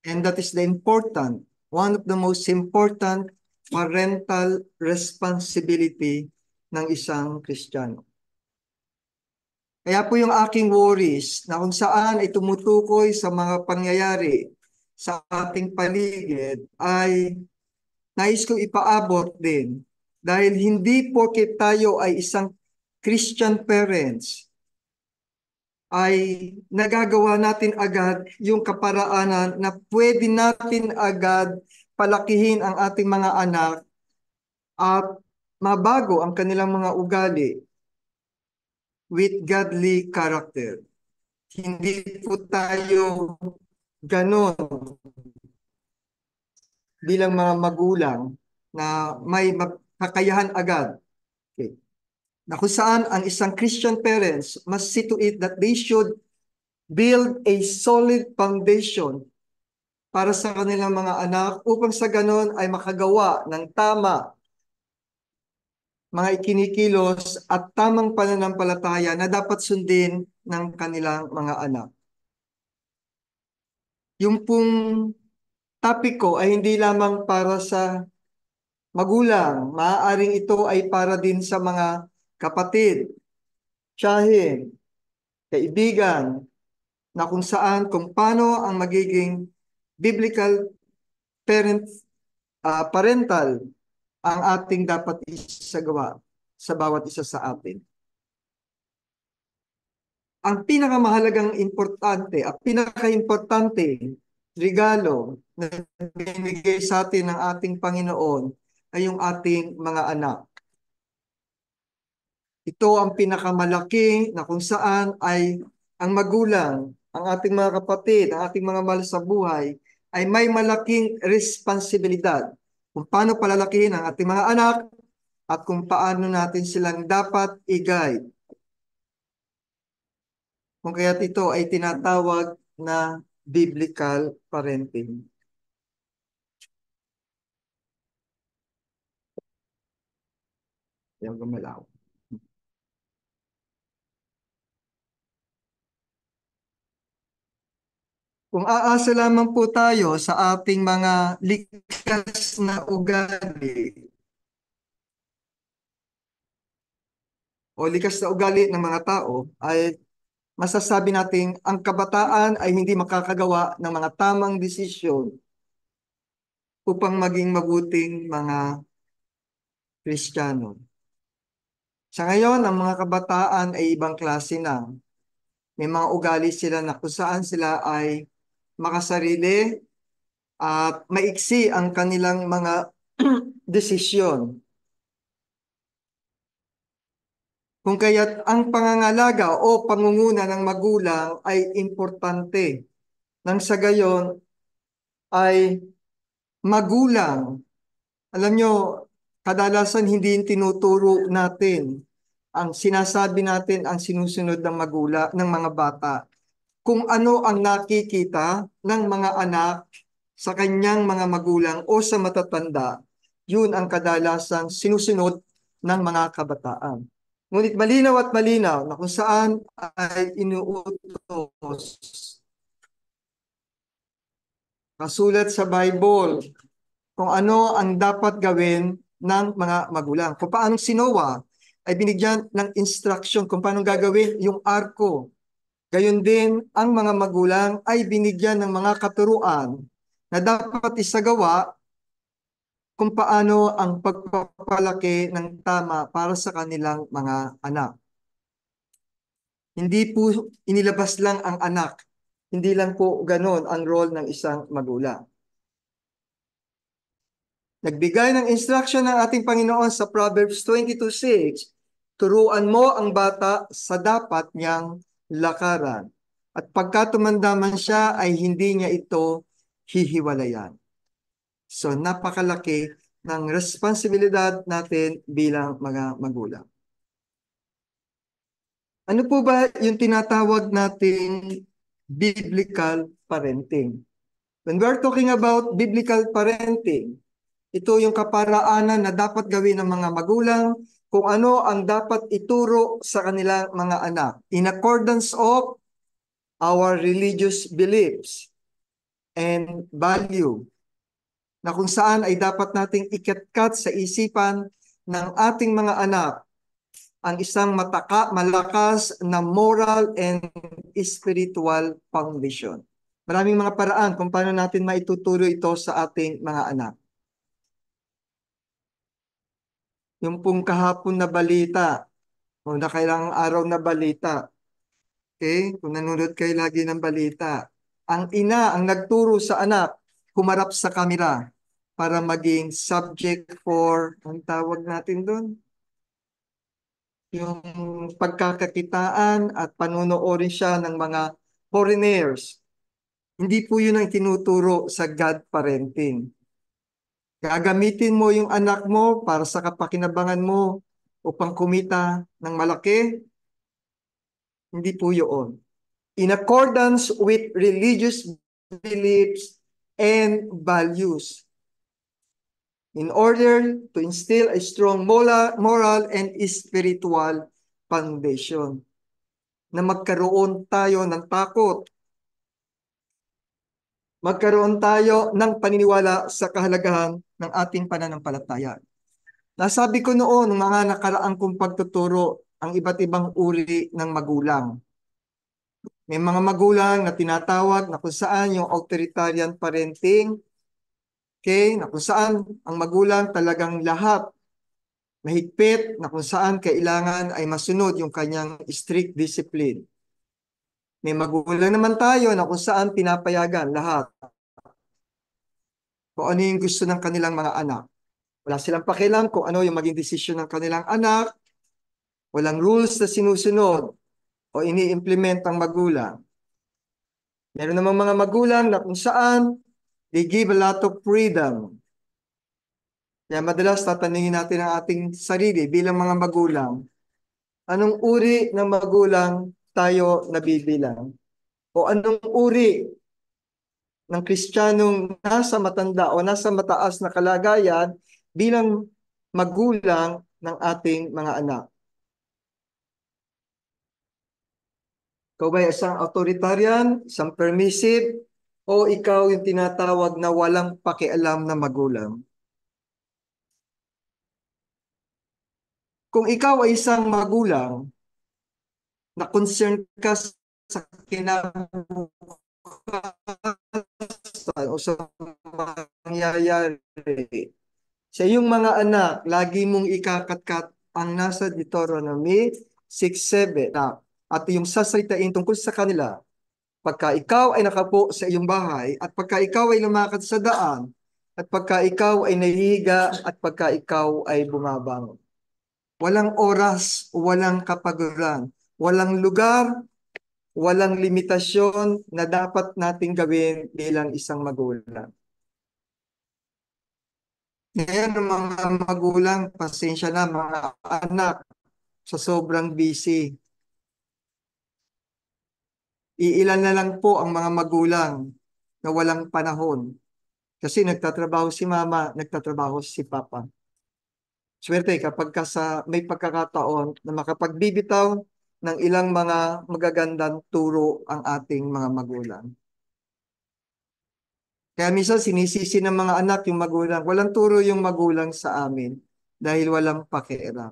And that is one of the most important parental responsibility ng isang Kristiyano. Kaya po yung aking worries na kung saan ay tumutukoy sa mga pangyayari sa ating paligid ay nais ko ipaabot din. Dahil hindi porket tayo ay isang Christian parents ay nagagawa natin agad yung kaparaanan na pwede natin agad palakihin ang ating mga anak at mabago ang kanilang mga ugali with godly character. Hindi po tayo ganon bilang mga magulang na may kakayahan agad. Okay. Na kung saan ang isang Christian parents must see to it that they should build a solid foundation para sa kanilang mga anak upang sa ganon ay makagawa ng tama mga ikinikilos at tamang pananampalataya na dapat sundin ng kanilang mga anak. Yung pong topic ko ay hindi lamang para sa magulang. Maaaring ito ay para din sa mga kapatid, tiyahin, kaibigan, na kung saan, kung paano ang magiging biblical parental ang ating dapat isagawa sa bawat isa sa atin. Ang pinakamahalagang importante, ang pinaka-importante regalo na binigay sa atin ng ating Panginoon ay yung ating mga anak. Ito ang pinakamalaki na kung saan ay ang magulang, ang ating mga kapatid, ang ating mga mahal sa buhay ay may malaking responsibilidad kung paano palalakihin ang ating mga anak at kung paano natin silang dapat i-guide. Kung kaya't ito ay tinatawag na biblical parenting. Yung gumalaw. Kung aasa lamang po tayo sa ating mga likas na ugali o likas na ugali ng mga tao, ay masasabi nating ang kabataan ay hindi makakagawa ng mga tamang desisyon upang maging mabuting mga Kristiyano. Sa ngayon, ang mga kabataan ay ibang klase na. May mga ugali sila na kung saan sila ay makasarili at maiksi ang kanilang mga desisyon. Kung kaya't ang pangangalaga o pangunguna ng magulang ay importante. Nang sa gayon ay magulang. Alam nyo, kadalasan hindi tinuturo natin. Ang sinasabi natin ang sinusunod ng magulang, ng mga bata. Kung ano ang nakikita ng mga anak sa kanyang mga magulang o sa matatanda, yun ang kadalasang sinusunod ng mga kabataan. Ngunit malinaw at malinaw na kung saan ay inuutos. Kasulat sa Bible kung ano ang dapat gawin ng mga magulang. Kung paano si Noah ay binigyan ng instruction kung paano gagawin yung arko. Gayon din, ang mga magulang ay binigyan ng mga katuruan na dapat isagawa kung paano ang pagpapalaki ng tama para sa kanilang mga anak. Hindi po inilabas lang ang anak. Hindi lang po ganon ang role ng isang magulang. Nagbigay ng instruction ng ating Panginoon sa Proverbs 22:6, turuan mo ang bata sa dapat niyang lakaran. At pagka tumanda man siya ay hindi niya ito hihiwalayan. So napakalaki ng responsibilidad natin bilang mga magulang. Ano po ba yung tinatawag nating biblical parenting? When we're talking about biblical parenting, ito yung kaparaanan na dapat gawin ng mga magulang kung ano ang dapat ituro sa kanilang mga anak in accordance of our religious beliefs. and value, na kung saan ay dapat nating ikatkat sa isipan ng ating mga anak ang isang malakas na moral and spiritual foundation. Maraming mga paraan kung paano natin maituturo ito sa ating mga anak. Yung pong kahapon na balita, o nakailang araw na balita, okay? Kung nanonood kayo lagi ng balita, ang ina ang nagturo sa anak, humarap sa kamera para maging subject for, ang tawag natin doon, yung pagkakakitaan at panonoorin siya ng mga foreigners. Hindi po yun ang tinuturo sa God parenting. Gagamitin mo yung anak mo para sa kapakinabangan mo upang kumita ng malaki, hindi po yun. In accordance with religious beliefs and values, in order to instill a strong moral and spiritual foundation, na magkaroon tayo ng takot, magkaroon tayo ng paniniwala sa kahalagahan ng ating pananampalataya. Nasabi ko noon, ng mga nakaraang kong pagtuturo, ang iba't ibang uri ng magulang. May mga magulang na tinatawag na kung saan yung authoritarian parenting, okay, na kung saan ang magulang talagang lahat mahigpit, na kung saan kailangan ay masunod yung kanyang strict discipline. May magulang naman tayo na kung saan pinapayagan lahat kung ano yung gusto ng kanilang mga anak. Wala silang pakialam kung ano yung maging desisyon ng kanilang anak, walang rules na sinusunod o ini-implement ang magulang. Meron namang mga magulang na kung saan they give a lot of freedom. Kaya madalas tatanungin natin ang ating sarili bilang mga magulang, anong uri ng magulang tayo nabibilang? O anong uri ng Kristiyanong nasa matanda o nasa mataas na kalagayan bilang magulang ng ating mga anak? Ikaw ba isang authoritarian, isang permissive, o ikaw yung tinatawag na walang pakialam na magulang? Kung ikaw ay isang magulang na concerned ka sa kinabukasan o sa mangyayari sa iyong mga anak, lagi mong ikakatkat ang nasa Deuteronomy 6:7 at yung sasalitain tungkol sa kanila. Pagka ikaw ay nakapo sa iyong bahay, at pagka ikaw ay lumakad sa daan, at pagka ikaw ay nahihiga, at pagka ikaw ay bumabangon. Walang oras, walang kapaguran, walang lugar, walang limitasyon na dapat nating gawin bilang isang magulang. Ngayon, mga magulang, pasensya na mga anak, sa sobrang busy. Iilan na lang po ang mga magulang na walang panahon. Kasi nagtatrabaho si mama, nagtatrabaho si papa. Swerte kapag may pagkakataon na makapagbibitaw ng ilang mga magagandang turo ang ating mga magulang. Kaya minsan sinisisi ng mga anak yung magulang. Walang turo yung magulang sa amin dahil walang pakialam.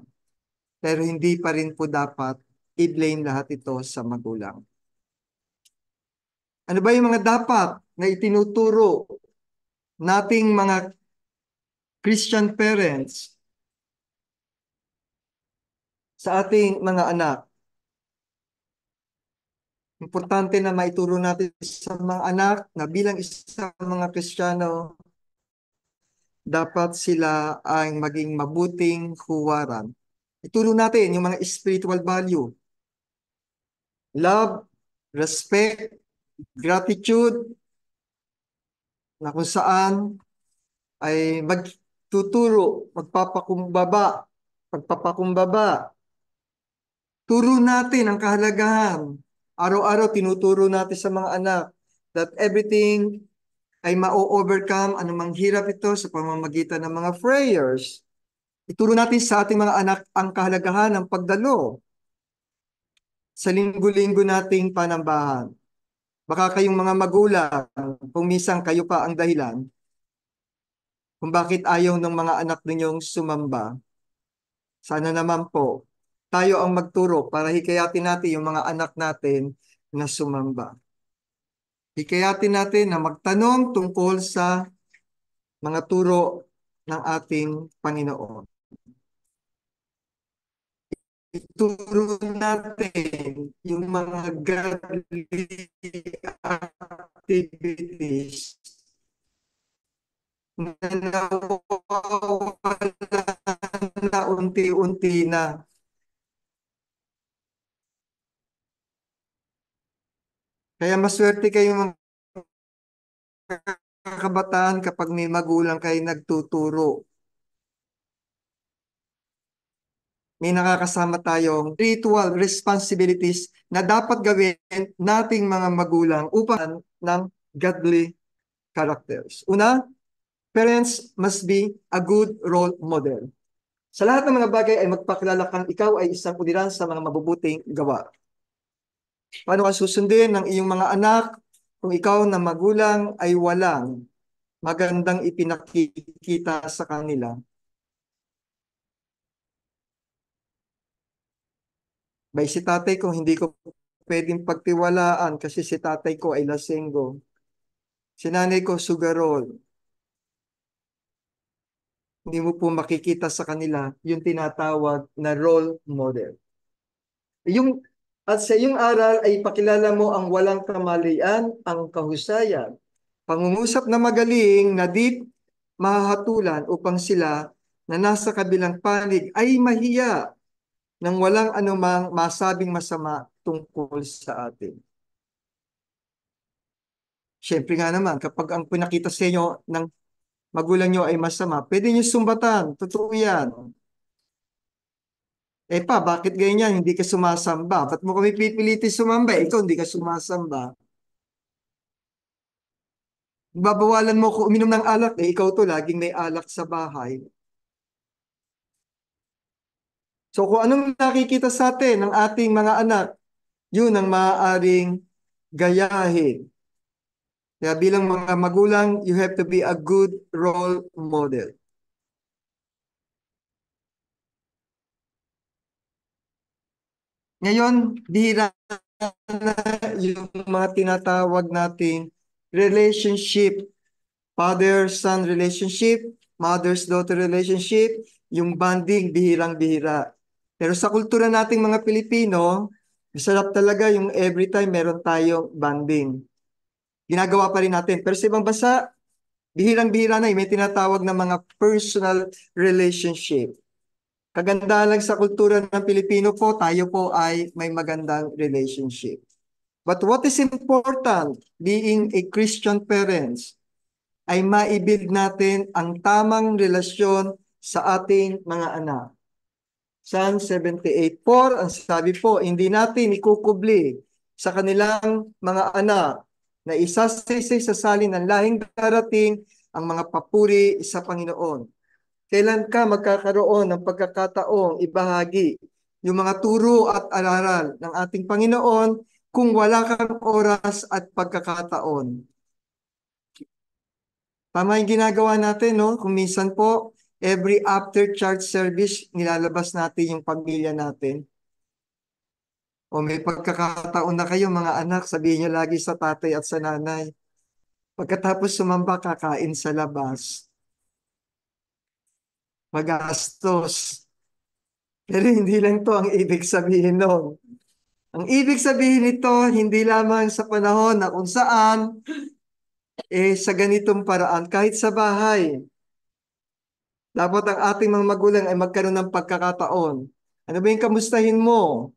Pero hindi pa rin po dapat i-blame lahat ito sa magulang. Ano ba yung mga dapat na itinuturo nating mga Christian parents sa ating mga anak? Importante na maituro natin sa mga anak na bilang isang mga Kristiyano, dapat sila ay maging mabuting huwaran. Ituro natin yung mga spiritual value. Love, respect, gratitude, na kung saan ay magtuturo, magpapakumbaba. Turo natin ang kahalagahan. Araw-araw tinuturo natin sa mga anak that everything ay ma-overcome anumang hirap ito sa pamamagitan ng mga prayers. Ituro natin sa ating mga anak ang kahalagahan ng pagdalo sa linggo-linggo nating panambahan. Baka kayong mga magulang, kung minsan kayo pa ang dahilan kung bakit ayaw ng mga anak ninyong sumamba. Sana naman po, tayo ang magturo para hikayatin natin yung mga anak natin na sumamba. Hikayatin natin na magtanong tungkol sa mga turo ng ating Panginoon. Ituro natin yung mga godly activities na nawawala na unti-unti na. Kaya maswerte kayong mga kabataan kapag may magulang kayo nagtuturo. May nakakasama tayong ritual responsibilities na dapat gawin nating mga magulang upang ng godly characters. Una, parents must be a good role model. Sa lahat ng mga bagay ay magpakilala kang ikaw ay isang udiran sa mga mabubuting gawa. Paano ka susundin ng iyong mga anak kung ikaw na magulang ay walang magandang ipinakikita sa kanila? Bay si tatay ko, hindi ko pwedeng pagtiwalaan kasi si tatay ko ay lasenggo. Si nanay ko, sugarol. Hindi mo po makikita sa kanila yung tinatawag na role model. Yung, at sa iyong aral ay pakilala mo ang walang kamalian, ang kahusayan. Pangungusap na magaling na di mahahatulan upang sila na nasa kabilang panig ay mahiya nang walang anumang masabing masama tungkol sa atin. Siyempre nga naman, kapag ang pinakita sa inyo ng magulang nyo ay masama, pwede nyo sumbatan. Totoo yan. Eh pa, bakit ganyan? Hindi ka sumasamba. Ba't mo kami pipilitin sumamba? Ikaw hindi ka sumasamba. Babawalan mo ko uminom ng alak. Eh, ikaw to, laging may alak sa bahay. So kung anong nakikita sa atin ng ating mga anak, yun ang maaaring gayahin. Kaya bilang mga magulang, you have to be a good role model. Ngayon, bihira na yung mga tinatawag nating relationship, father-son relationship, mother's-daughter relationship, yung bonding, bihirang-bihira. Pero sa kultura nating mga Pilipino, masarap talaga yung every time meron tayong bonding. Ginagawa pa rin natin. Pero sa ibang bansa, bihirang-bihira na, may tinatawag na mga personal relationship. Kagandahan lang sa kultura ng Pilipino po, tayo po ay may magandang relationship. But what is important, being a Christian parents, ay maibuild natin ang tamang relasyon sa ating mga anak. Psalm 78:4, ang sabi po, hindi natin ikukubli sa kanilang mga anak na isasisi sa salin ng lahing darating ang mga papuri sa Panginoon. Kailan ka magkakaroon ng pagkakataong ibahagi yung mga turo at aral ng ating Panginoon kung wala kang oras at pagkakataon? Tama yung ginagawa natin, no? Kung minsan po, every after church service, nilalabas natin yung pamilya natin. O may pagkakataon na kayo, mga anak, sabihin niyo lagi sa tatay at sa nanay. Pagkatapos sumamba, kakain sa labas. Magastos. Pero hindi lang to ang ibig sabihin nun. Ang ibig sabihin nito, hindi lamang sa panahon na kung saan, sa ganitong paraan, kahit sa bahay, dapat ang ating mga magulang ay magkaroon ng pagkakataon. Ano ba yung kamustahin mo?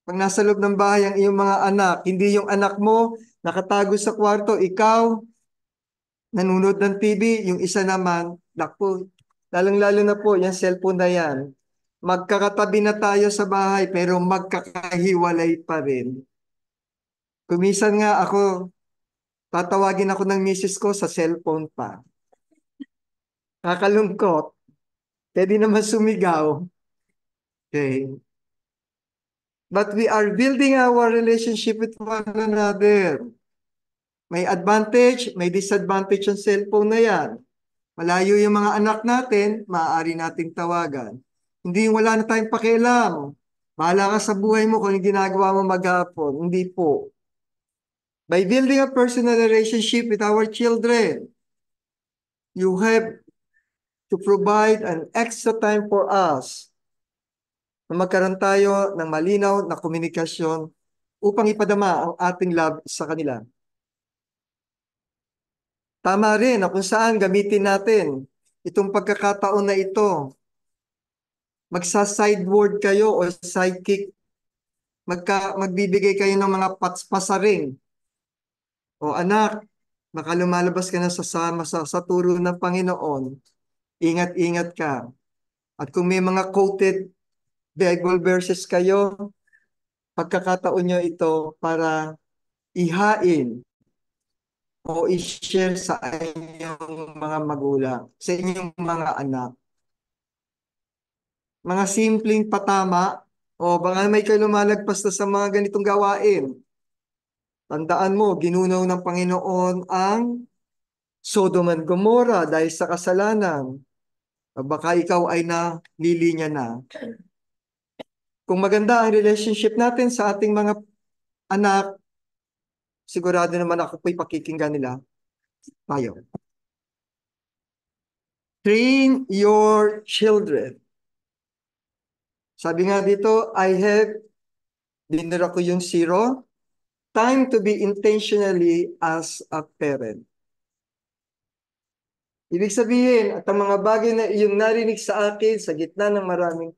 Pag nasa loob ng bahay ang iyong mga anak, hindi yung anak mo nakatago sa kwarto, ikaw nanonood ng TV, yung isa naman, naku, lalong-lalo na po, yung cellphone na yan. Magkakatabi na tayo sa bahay, pero magkakahiwalay pa rin. Kumisan nga ako, tatawagin ako ng misis ko sa cellphone pa. Kakalungkot. Pwede naman sumigaw. Okay. But we are building our relationship with one another. May advantage, may disadvantage ang cellphone na yan. Malayo yung mga anak natin, maaari nating tawagan. Hindi yung wala na tayong pakialam. Bahala ka sa buhay mo kung yung ginagawa mo maghapon. Hindi po. By building a personal relationship with our children, you have to provide an extra time for us na magkaroon tayo ng malinaw na komunikasyon upang ipadama ang ating love sa kanila. Tama rin na kung saan gamitin natin itong pagkakataon na ito. Magsa-sideboard kayo o sidekick, magbibigay kayo ng mga pasaring. O anak, baka lumalabas ka na sa turo ng Panginoon, ingat-ingat ka. At kung may mga quoted Bible verses kayo, pagkakataon nyo ito para ihain o i-share sa inyong mga magulang, sa inyong mga anak. Mga simpleng patama o baka may kayo lumalagpas na sa mga ganitong gawain. Tandaan mo, ginunaw ng Panginoon ang Sodom and Gomorrah dahil sa kasalanan. Baka ikaw ay nalilinya na. Kung maganda ang relationship natin sa ating mga anak, sigurado naman ako po'y pakikinggan nila tayo. Train your children. Sabi nga dito, I have, binira ko yung 0, time to be intentionally as a parent. Ibig sabihin, at ang mga bagay na iyong narinig sa akin sa gitna ng maraming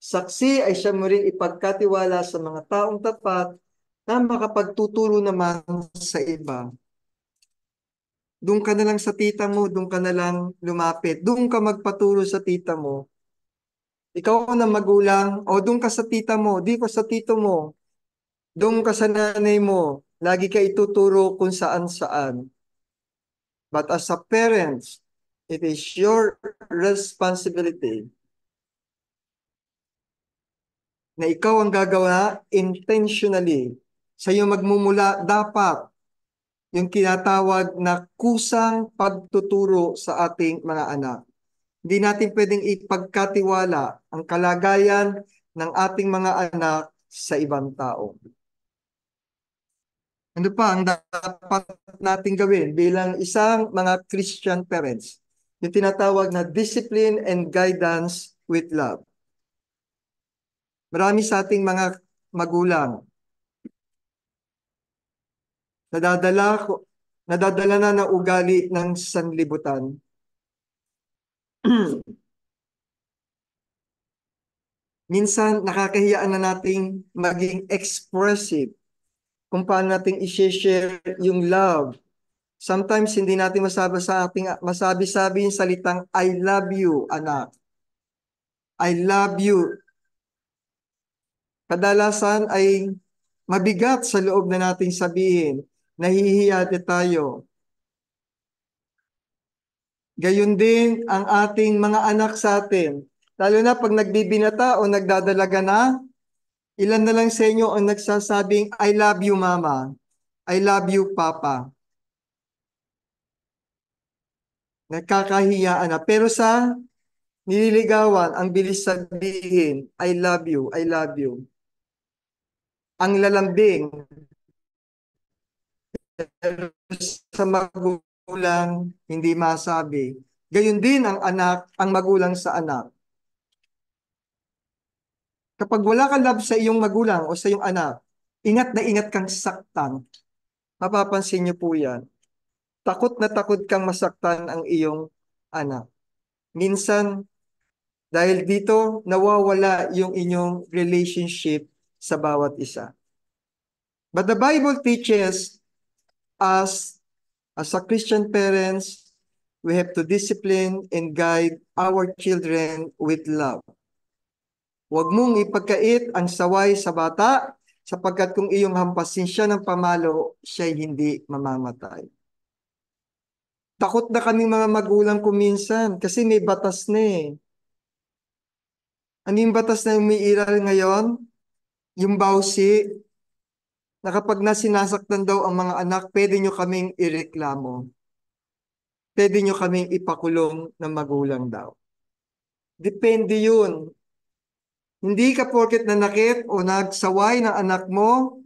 saksi ay siya mo rin ipagkatiwala sa mga taong tapat na makapagtuturo naman sa iba. Doon ka na lang sa tita mo, doon ka na lang lumapit, doon ka magpaturo sa tita mo. Ikaw na magulang, o doon ka sa tita mo, di ko sa tito mo, doon ka sa nanay mo, lagi ka ituturo kung saan-saan. But as a parent, it is your responsibility na ikaw ang gagawa intentionally. Sa iyo magmumula dapat yung kinatawag na kusang pagtuturo sa ating mga anak. Hindi natin pwedeng ipagkatiwala ang kalagayan ng ating mga anak sa ibang tao. Ano pa ang dapat natin gawin bilang isang mga Christian parents? Yung tinatawag na discipline and guidance with love. Marami sa ating mga magulang nadadala na ng ugali ng sanlibutan. Minsan nakakahiyaan na nating maging expressive kung paano natin i-share yung love. Sometimes hindi natin masabi-sabi yung salitang I love you, anak. I love you. Kadalasan ay mabigat sa loob na nating sabihin. Nahihiya tayo. Gayun din ang ating mga anak sa atin. Lalo na pag nagbibinata o nagdadalaga na, ilan na lang sa inyo ang nagsasabing, I love you, mama. I love you, papa. Nagkakahiyaan na. Pero sa nililigawan, ang bilis sabihin, I love you, I love you. Ang lalambing, sa magulang, hindi masabi. Gayun din ang anak, ang magulang sa anak. Kapag wala kang love sa iyong magulang o sa iyong anak, ingat na ingat kang saktan. Mapapansin niyo po yan. Takot na takot kang masaktan ang iyong anak. Minsan, dahil dito, nawawala yung inyong relationship sa bawat isa. But the Bible teaches us, as a Christian parents, we have to discipline and guide our children with love. Huwag mong ipagkait ang saway sa bata, sapagkat kung iyong hampasin siya ng pamalo, siya'y hindi mamamatay. Takot na kami mga magulang ko minsan kasi may batas na eh. Ano yung batas na umiiral ngayon? yung bawsi, na kapag nasinasaktan daw ang mga anak, pwede nyo kaming ireklamo. Pwede nyo kaming ipakulong ng magulang daw. Depende yun. Hindi ka porket nanakit o nagsaway ng anak mo,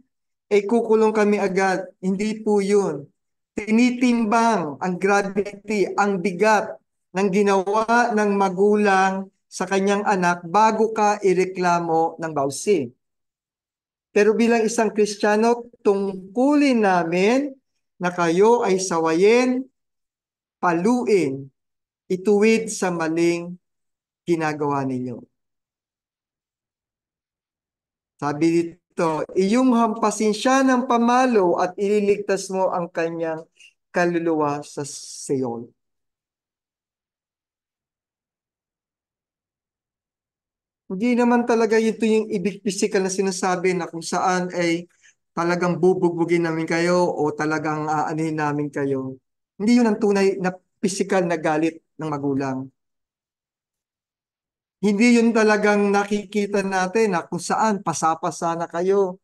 ay kukulong kami agad. Hindi po yun. Tinitimbang ang gravity, ang bigat ng ginawa ng magulang sa kanyang anak bago ka ireklamo ng bawsi. Pero bilang isang Kristiyano, tungkulin namin na kayo ay sawayin, paluin, ituwid sa maling ginagawa ninyo. Sabi dito, iyong hampasin siya ng pamalo at ililigtas mo ang kanyang kaluluwa sa Seol. Hindi naman talaga ito yung ibig physical na sinasabi na kung saan ay talagang bubugbugin namin kayo o talagang aanuhin namin kayo. Hindi yun ang tunay na physical na galit ng magulang. Hindi yun talagang nakikita natin na kung saan pasapasa na kayo.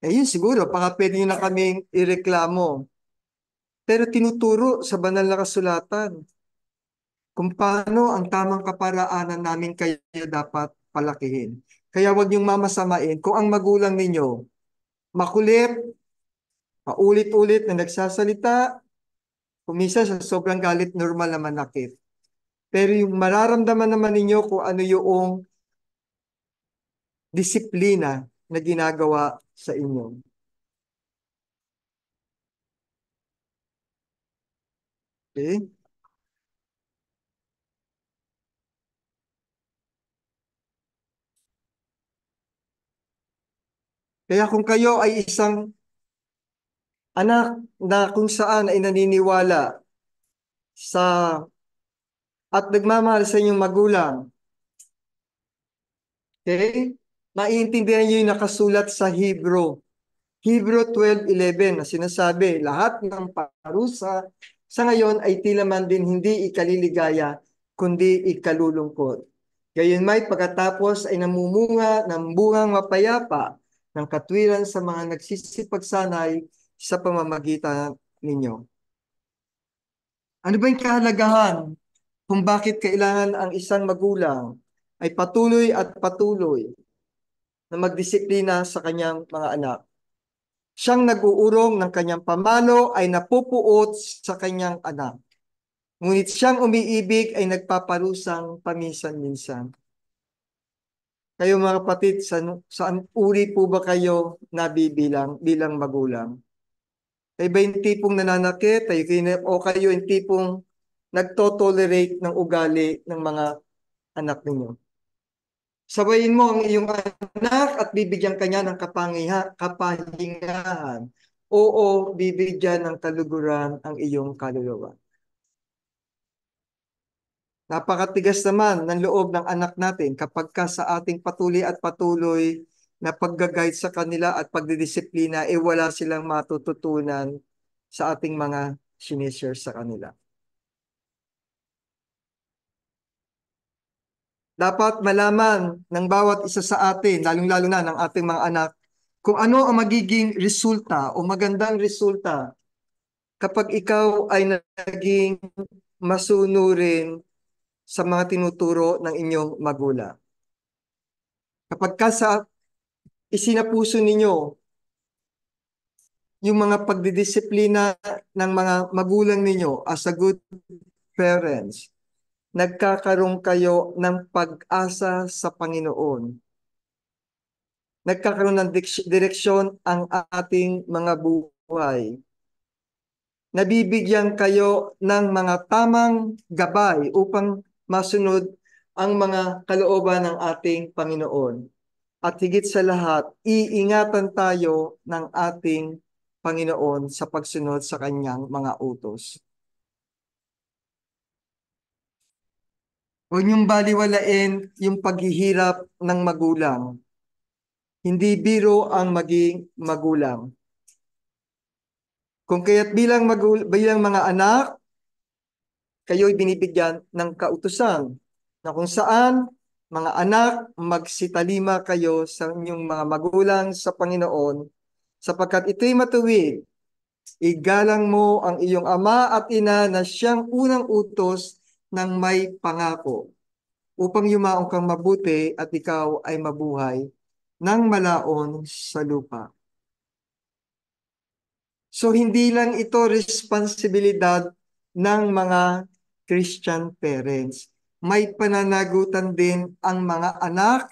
Eh yun siguro, baka pwede nyo na kaming ireklamo. Pero tinuturo sa banal na kasulatan kung paano ang tamang kaparaanan namin kayo dapat palakihin. Kaya huwag niyong mamasamain kung ang magulang ninyo makulit, paulit-ulit na nagsasalita, kumisa sa sobrang galit, normal na manakit. Pero yung mararamdaman naman ninyo kung ano yung disiplina na ginagawa sa inyo. Okay? Kaya kung kayo ay isang anak na kung saan ay naniniwala sa at nagmamahal sa inyong magulang, okay? Maiintindihan niyo yung nakasulat sa Hebrew 12:11 na sinasabi, lahat ng parusa sa ngayon ay tila man din hindi ikaliligaya, kundi ikalulungkot. Gayunmay pagkatapos ay namumunga ng bungang mapayapa ng katwiran sa mga nagsisipagsanay sa pamamagitan ninyo. Ano ba yung kahalagahan kung bakit kailangan ang isang magulang ay patuloy at patuloy na magdisiplina sa kanyang mga anak? Siyang nag-uurong ng kanyang pamalo ay napupuot sa kanyang anak. Ngunit siyang umiibig ay nagpaparusang paminsan-minsan. Kayo mga kapatid, saan uri po ba kayo nabibilang bilang magulang? Kayo ba yung tipong nananakit? O kayo yung tipong nagtotolerate ng ugali ng mga anak ninyo? Sabayin mo ang iyong anak at bibigyan kanya ng kapahingahan. Oo, bibigyan ng kaluguran ang iyong kaluluwa. Napakatigas naman ng loob ng anak natin kapag ka sa ating patuloy at patuloy na pagga-guide sa kanila at pagdidisiplina, wala silang matututunan sa ating mga sinishare sa kanila. Dapat malaman ng bawat isa sa atin, lalong-lalo na ng ating mga anak, kung ano ang magiging resulta o magandang resulta kapag ikaw ay naging masunurin sa mga tinuturo ng inyong magulang. Kapag ka sa isinapuso ninyo yung mga pagdidisiplina ng mga magulang ninyo as a good parents, nagkakaroon kayo ng pag-asa sa Panginoon. Nagkakaroon ng direksyon ang ating mga buhay. Nabibigyan kayo ng mga tamang gabay upang masunod ang mga kalooban ng ating Panginoon. At higit sa lahat, iingatan tayo ng ating Panginoon sa pagsunod sa kanyang mga utos. Huwag niyong baliwalain yung paghihirap ng magulang. Hindi biro ang maging magulang. Kung kaya't bilang mga anak, kayo'y binibigyan ng kautusan na kung saan Mga anak, magsitalima kayo sa inyong mga magulang sa Panginoon, sapagkat ito'y matuwid. Igalang mo ang iyong ama at ina na siyang unang utos ng may pangako, upang yumaong kang mabuti at ikaw ay mabuhay ng malaon sa lupa. So hindi lang ito responsibilidad ng mga Christian parents. May pananagutan din ang mga anak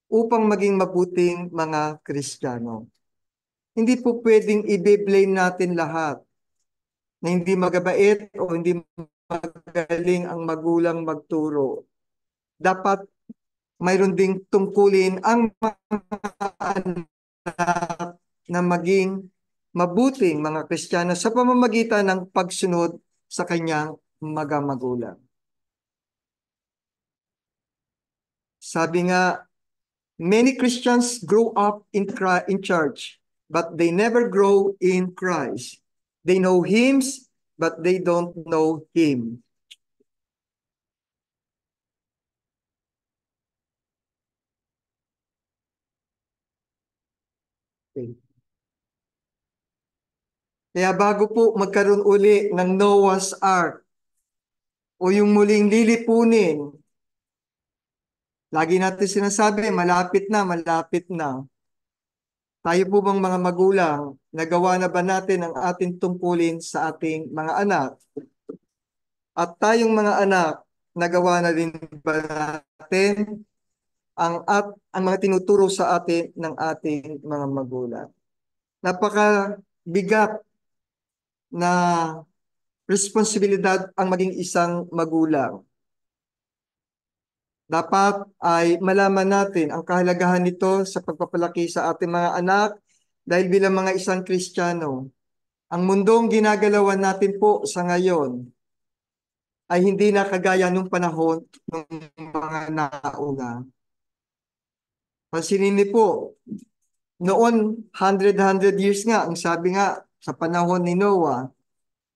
upang maging mabuting mga Kristiyano. Hindi po pwedeng i-blame natin lahat na hindi magabait o hindi magaling ang magulang magturo. Dapat mayroon ding tungkulin ang mga anak na maging mabuting mga Kristiyano sa pamamagitan ng pagsunod sa kanyang mga magulang. Sabi nga, many Christians grow up in church, but they never grow in Christ. They know hymns, but they don't know Him. Okay. Kaya bago po magkaroon uli ng Noah's Ark o yung muling lilipunin, lagi natin sinasabi, malapit na, malapit na. Tayo po bang mga magulang, nagawa na ba natin ang ating tungkulin sa ating mga anak? At tayong mga anak, nagawa na din ba natin ang mga tinuturo sa atin ng ating mga magulang? Napakabigat na responsibilidad ang maging isang magulang. Dapat ay malaman natin ang kahalagahan nito sa pagpapalaki sa ating mga anak dahil bilang mga isang Kristiyano, ang mundong ginagalawan natin po sa ngayon ay hindi na kagaya nung panahon ng mga nauna. Pansinin niyo po, noon 100 years nga, ang sabi nga sa panahon ni Noah,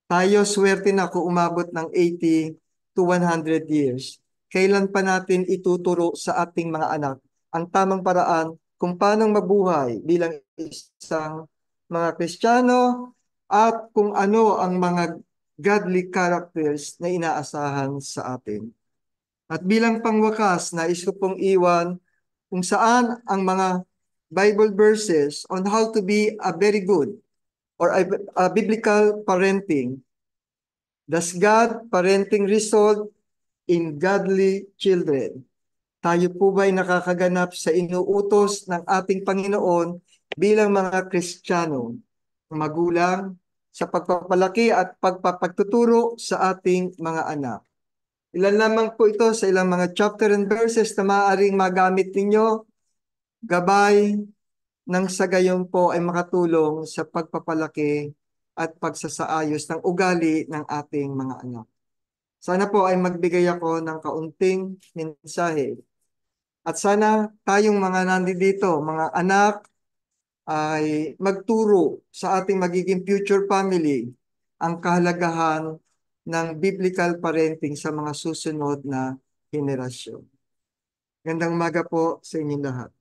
tayo swerte na kung umabot ng 80 to 100 years. Kailan pa natin ituturo sa ating mga anak ang tamang paraan kung paano mabuhay bilang isang mga Kristiyano at kung ano ang mga godly characters na inaasahan sa atin. At bilang pangwakas, nais ko pong iwan kung saan ang mga Bible verses on how to be a very good or a biblical parenting. Does God parenting result in godly children? Tayo po ba'y nakakaganap sa inuutos ng ating Panginoon bilang mga Kristiyano, magulang, sa pagpapalaki at pagpapagtuturo sa ating mga anak? Ilan lamang po ito sa ilang mga chapter and verses na maaaring magamit ninyo, gabay, nang sa gayon po ay makatulong sa pagpapalaki at pagsasaayos ng ugali ng ating mga anak. Sana po ay magbigay ako ng kaunting mensahe. At sana tayong mga nandito, mga anak, ay magturo sa ating magiging future family ang kahalagahan ng biblical parenting sa mga susunod na henerasyon. Gandang umaga po sa inyong lahat.